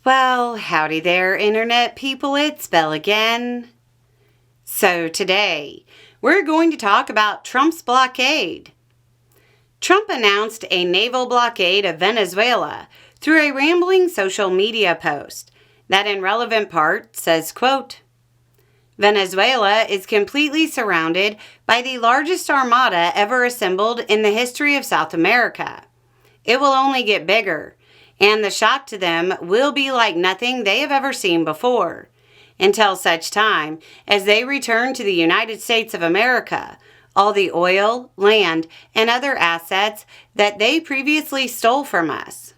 Well, howdy there, Internet people, it's Belle again. So today, we're going to talk about Trump's blockade. Trump announced a naval blockade of Venezuela through a rambling social media post that in relevant part says, quote, Venezuela is completely surrounded by the largest armada ever assembled in the history of South America. It will only get bigger, and the shock to them will be like nothing they have ever seen before, until such time as they return to the United States of America all the oil, land, and other assets that they previously stole from us.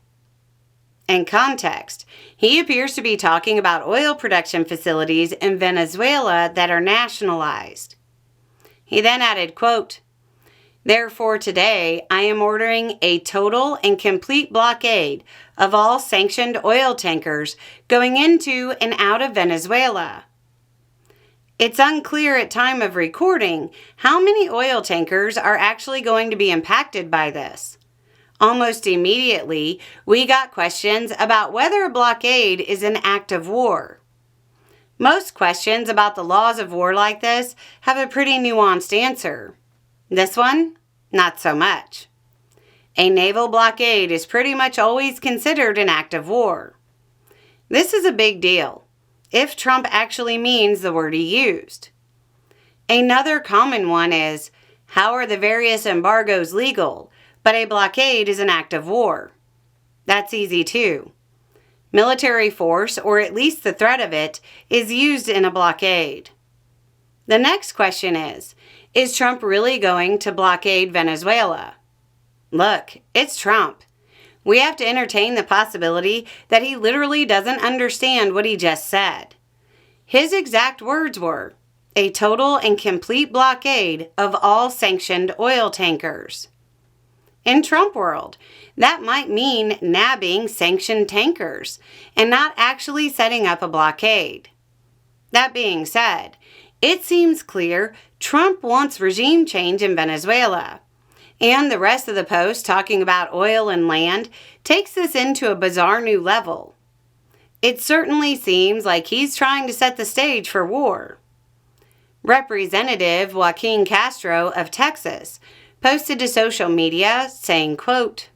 In context, he appears to be talking about oil production facilities in Venezuela that are nationalized. He then added, quote, Therefore today I am ordering a total and complete blockade of all sanctioned oil tankers going into and out of Venezuela. It's unclear at time of recording how many oil tankers are actually going to be impacted by this. Almost immediately, we got questions about whether a blockade is an act of war. Most questions about the laws of war like this have a pretty nuanced answer. This one, not so much. A naval blockade is pretty much always considered an act of war. This is a big deal, if Trump actually means the word he used. Another common one is, how are the various embargoes legal, but a blockade is an act of war? That's easy too. Military force, or at least the threat of it, is used in a blockade. The next question is Trump really going to blockade Venezuela? Look, it's Trump. We have to entertain the possibility that he literally doesn't understand what he just said. His exact words were, a total and complete blockade of all sanctioned oil tankers. In Trump world, that might mean nabbing sanctioned tankers and not actually setting up a blockade. That being said, it seems clear Trump wants regime change in Venezuela. And the rest of the post talking about oil and land takes this into a bizarre new level. It certainly seems like he's trying to set the stage for war. Representative Joaquin Castro of Texas posted to social media saying, quote,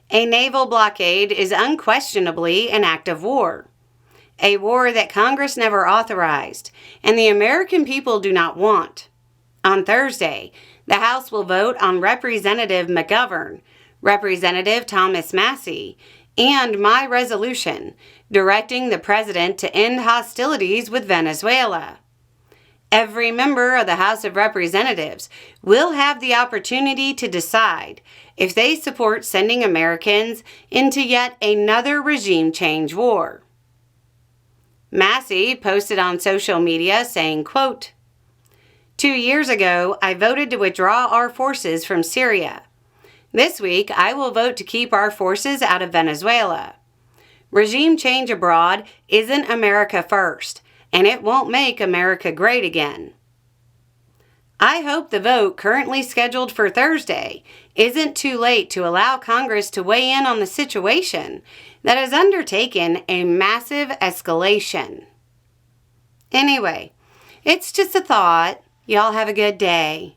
A naval blockade is unquestionably an act of war. A war that Congress never authorized and the American people do not want. On Thursday, the House will vote on Representative McGovern, Representative Thomas Massie, and my resolution directing the President to end hostilities with Venezuela. Every member of the House of Representatives will have the opportunity to decide if they support sending Americans into yet another regime change war. Massie posted on social media saying, quote, 2 years ago, I voted to withdraw our forces from Syria. This week, I will vote to keep our forces out of Venezuela. Regime change abroad isn't America first, and it won't make America great again. I hope the vote currently scheduled for Thursday isn't too late to allow Congress to weigh in on the situation that has undertaken a massive escalation. Anyway, it's just a thought. Y'all have a good day.